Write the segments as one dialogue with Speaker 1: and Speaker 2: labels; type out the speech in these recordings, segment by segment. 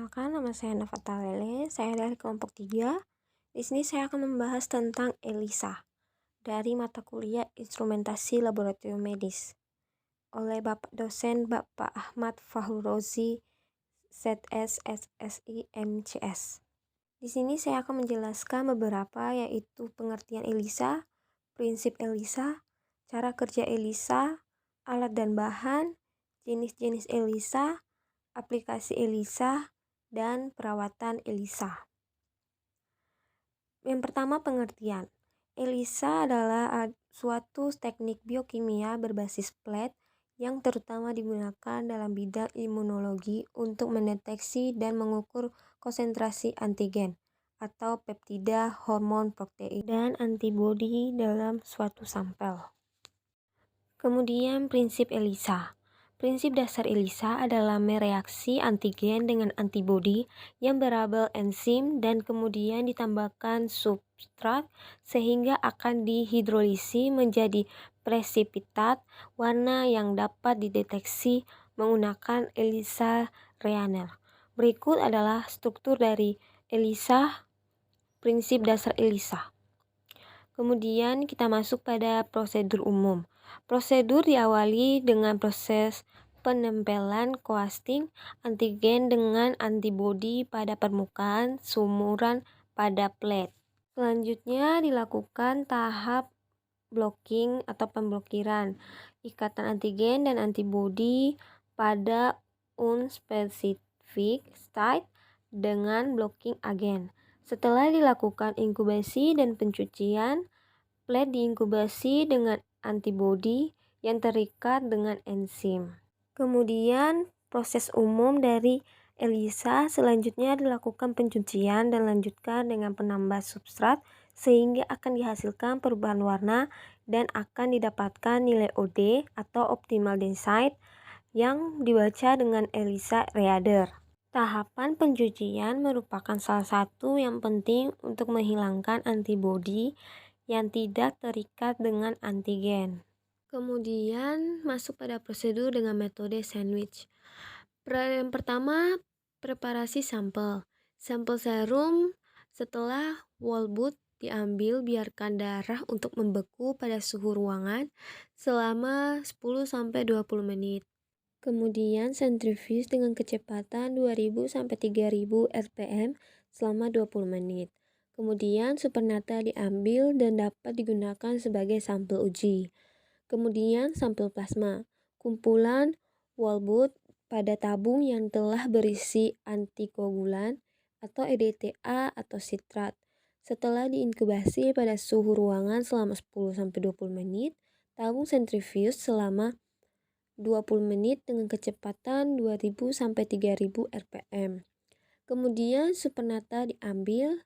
Speaker 1: Perkenalkan, nama saya Nova Talele, saya dari kelompok 3. Di sini saya akan membahas tentang ELISA dari mata kuliah Instrumentasi Laboratorium Medis oleh Bapak dosen Bapak Ahmad Fahrurozi, ZS SSI MCS. Di sini saya akan menjelaskan beberapa, yaitu pengertian ELISA, prinsip ELISA, cara kerja ELISA, alat dan bahan, jenis-jenis ELISA, aplikasi ELISA, dan perawatan ELISA. Yang pertama, pengertian. ELISA adalah suatu teknik biokimia berbasis plate yang terutama digunakan dalam bidang imunologi untuk mendeteksi dan mengukur konsentrasi antigen atau peptida, hormon, protein, dan antibodi dalam suatu sampel. Kemudian prinsip ELISA. Prinsip dasar ELISA adalah mereaksi antigen dengan antibodi yang berlabel enzim dan kemudian ditambahkan substrat sehingga akan dihidrolisi menjadi presipitat warna yang dapat dideteksi menggunakan ELISA Reaner. Berikut adalah struktur dari ELISA, prinsip dasar ELISA. Kemudian kita masuk pada prosedur umum. Prosedur diawali dengan proses penempelan coating antigen dengan antibodi pada permukaan sumuran pada plate. Selanjutnya dilakukan tahap blocking atau pemblokiran ikatan antigen dan antibodi pada unspecific site dengan blocking agen. Setelah dilakukan inkubasi dan pencucian, plate diinkubasi dengan antibodi yang terikat dengan enzim. Kemudian proses umum dari ELISA selanjutnya dilakukan pencucian dan lanjutkan dengan penambah substrat sehingga akan dihasilkan perubahan warna dan akan didapatkan nilai OD atau optimal densite yang dibaca dengan ELISA Reader. Tahapan pencucian merupakan salah satu yang penting untuk menghilangkan antibodi yang tidak terikat dengan antigen. Kemudian masuk pada prosedur dengan metode sandwich. Yang pertama, preparasi sampel. Sampel serum setelah whole diambil, biarkan darah untuk membeku pada suhu ruangan selama 10-20 menit. Kemudian sentrifuge dengan kecepatan 2000-3000 rpm selama 20 menit. Kemudian supernata diambil dan dapat digunakan sebagai sampel uji. Kemudian sampel plasma, kumpulan whole pada tabung yang telah berisi antikoagulan atau EDTA atau sitrat. Setelah diinkubasi pada suhu ruangan selama 10-20 menit, tabung sentrifuge selama 20 menit dengan kecepatan 2000-3000 rpm. Kemudian supernata diambil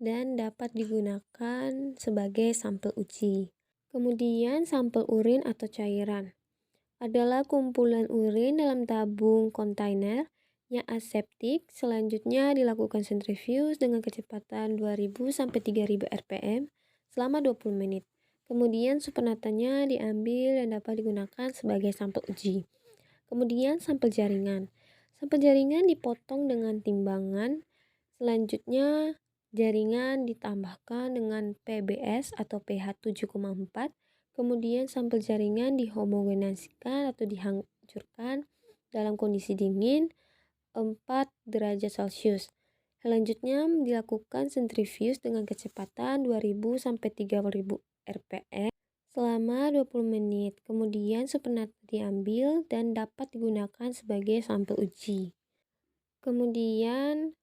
Speaker 1: dan dapat digunakan sebagai sampel uji. Kemudian sampel urin atau cairan adalah kumpulan urin dalam tabung kontainer yang aseptik. Selanjutnya dilakukan sentrifuge dengan kecepatan 2000-3000 rpm selama 20 menit. Kemudian supernatanya diambil dan dapat digunakan sebagai sampel uji. Kemudian sampel jaringan. Sampel jaringan dipotong dengan timbangan. Selanjutnya jaringan ditambahkan dengan PBS atau pH 7,4. Kemudian sampel jaringan dihomogenasikan atau dihancurkan dalam kondisi dingin 4 derajat Celcius. Selanjutnya dilakukan sentrifuge dengan kecepatan 2000-3000 rpm selama 20 menit. Kemudian supernata diambil dan dapat digunakan sebagai sampel uji. Kemudian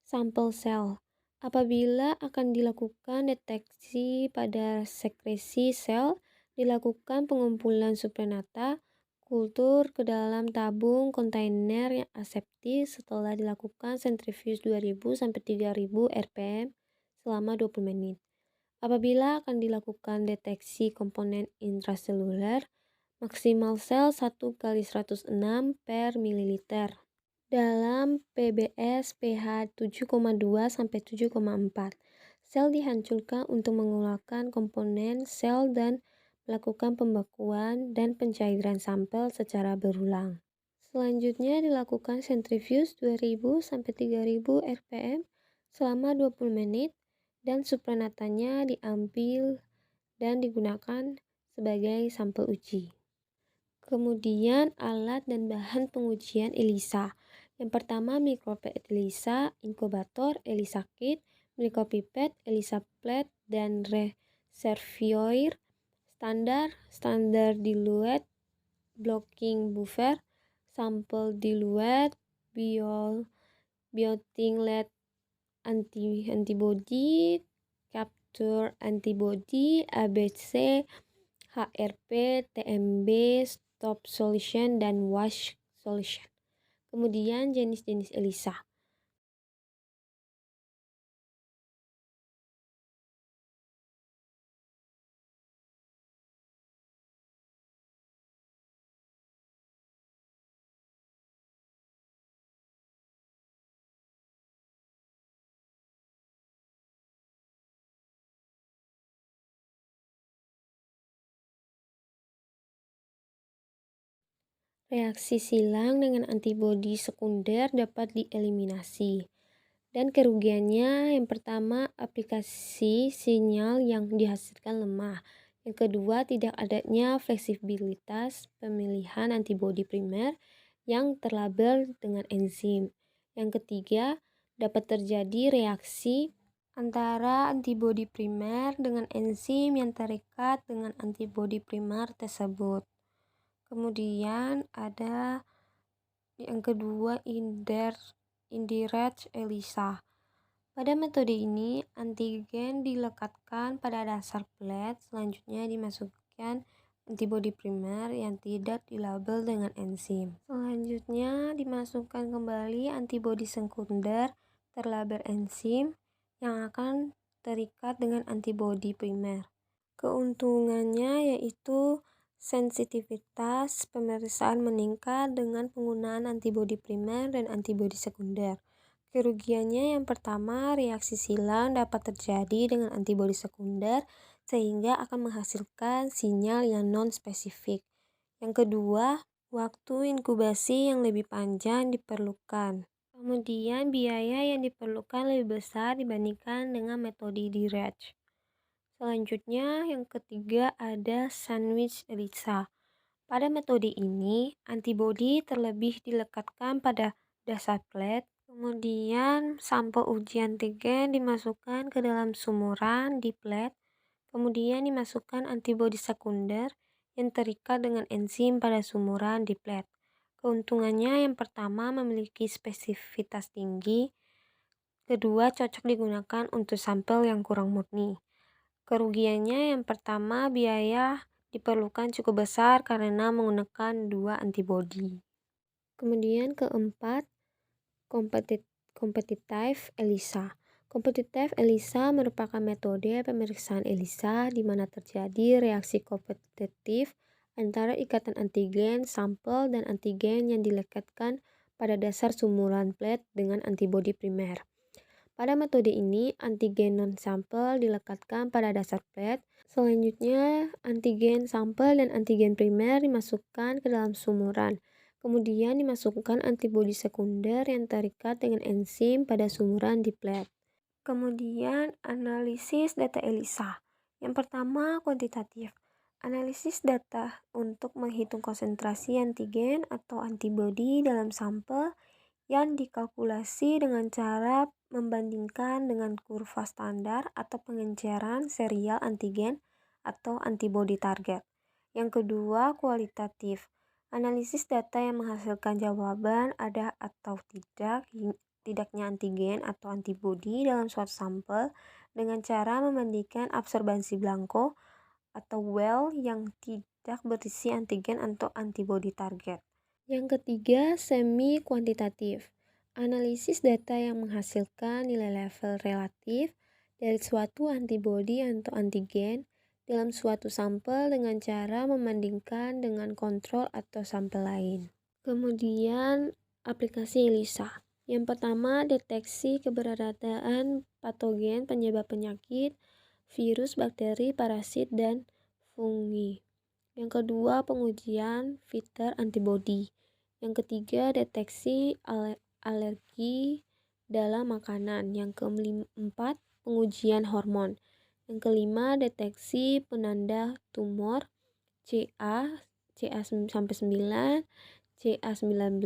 Speaker 1: sampel sel. Apabila akan dilakukan deteksi pada sekresi sel, dilakukan pengumpulan supernata kultur ke dalam tabung kontainer yang aseptis setelah dilakukan sentrifuge 2000-3000 rpm selama 20 menit. Apabila akan dilakukan deteksi komponen intraseluler, maksimal sel 1/106 per mililiter dalam PBS pH 7,2-7,4. Sel dihancurkan untuk mengeluarkan komponen sel dan melakukan pembekuan dan pencairan sampel secara berulang. Selanjutnya dilakukan sentrifuge 2000 sampai 3000 rpm selama 20 menit dan supranatanya diambil dan digunakan sebagai sampel uji. Kemudian alat dan bahan pengujian ELISA. Yang pertama mikropipet ELISA, inkubator ELISA kit, mikropipet ELISA plate, dan reservoir standar dilute, blocking buffer, sampel dilute, bioting lead antibody, capture antibody, ABC, HRP, TMB, stop solution, dan wash solution. Kemudian jenis-jenis ELISA. Reaksi silang dengan antibodi sekunder dapat dieliminasi. Dan kerugiannya yang pertama aplikasi sinyal yang dihasilkan lemah. Yang kedua tidak adanya fleksibilitas pemilihan antibodi primer yang terlabel dengan enzim. Yang ketiga dapat terjadi reaksi antara antibodi primer dengan enzim yang terikat dengan antibodi primer tersebut. Kemudian ada yang kedua indirect ELISA. Pada metode ini, antigen dilekatkan pada dasar plate, selanjutnya dimasukkan antibodi primer yang tidak dilabel dengan enzim. Selanjutnya dimasukkan kembali antibodi sekunder terlabel enzim yang akan terikat dengan antibodi primer. Keuntungannya yaitu sensitivitas pemeriksaan meningkat dengan penggunaan antibodi primer dan antibodi sekunder. Kerugiannya yang pertama, reaksi silang dapat terjadi dengan antibodi sekunder sehingga akan menghasilkan sinyal yang non-spesifik. Yang kedua, waktu inkubasi yang lebih panjang diperlukan. Kemudian biaya yang diperlukan lebih besar dibandingkan dengan metode direct. Selanjutnya, yang ketiga ada sandwich ELISA. Pada metode ini, antibodi terlebih dilekatkan pada dasar plate, kemudian sampel uji antigen dimasukkan ke dalam sumuran di plate, kemudian dimasukkan antibodi sekunder yang terikat dengan enzim pada sumuran di plate. Keuntungannya yang pertama memiliki spesifitas tinggi, kedua cocok digunakan untuk sampel yang kurang murni. Kerugiannya yang pertama biaya diperlukan cukup besar karena menggunakan dua antibodi. Kemudian keempat, competitive ELISA. Competitive ELISA merupakan metode pemeriksaan ELISA di mana terjadi reaksi kompetitif antara ikatan antigen sampel dan antigen yang dilekatkan pada dasar sumuran plate dengan antibodi primer. Pada metode ini, antigen non-sampel dilekatkan pada dasar plate. Selanjutnya, antigen sampel dan antigen primer dimasukkan ke dalam sumuran. Kemudian dimasukkan antibodi sekunder yang terikat dengan enzim pada sumuran di plate. Kemudian, analisis data ELISA. Yang pertama, kuantitatif. Analisis data untuk menghitung konsentrasi antigen atau antibodi dalam sampel yang dikalkulasi dengan cara membandingkan dengan kurva standar atau pengenceran serial antigen atau antibodi target. Yang kedua, kualitatif. Analisis data yang menghasilkan jawaban ada atau tidaknya antigen atau antibodi dalam suatu sampel dengan cara membandingkan absorbansi blanko atau well yang tidak berisi antigen atau antibodi target. Yang ketiga, semi kuantitatif. Analisis data yang menghasilkan nilai level relatif dari suatu antibodi atau antigen dalam suatu sampel dengan cara membandingkan dengan kontrol atau sampel lain. Kemudian, aplikasi ELISA. Yang pertama, deteksi keberadaan patogen penyebab penyakit, virus, bakteri, parasit, dan fungi. Yang kedua, pengujian titer antibodi. Yang ketiga, deteksi alergi dalam makanan. Yang keempat, pengujian hormon. Yang kelima, deteksi penanda tumor CA sampai 9, CA19,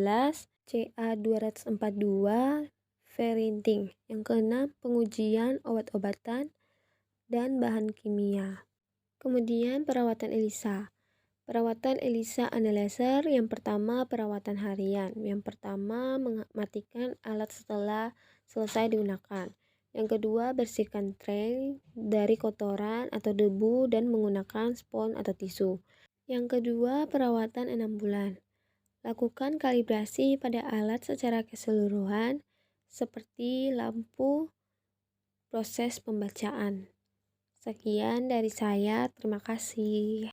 Speaker 1: CA242, Ferinting. Yang keenam, pengujian obat-obatan dan bahan kimia. Kemudian perawatan ELISA. Perawatan ELISA analyzer yang pertama perawatan harian. Yang pertama mematikan alat setelah selesai digunakan. Yang kedua bersihkan tray dari kotoran atau debu dan menggunakan spons atau tisu. Yang kedua perawatan 6 bulan. Lakukan kalibrasi pada alat secara keseluruhan seperti lampu, proses pembacaan. Sekian dari saya, terima kasih.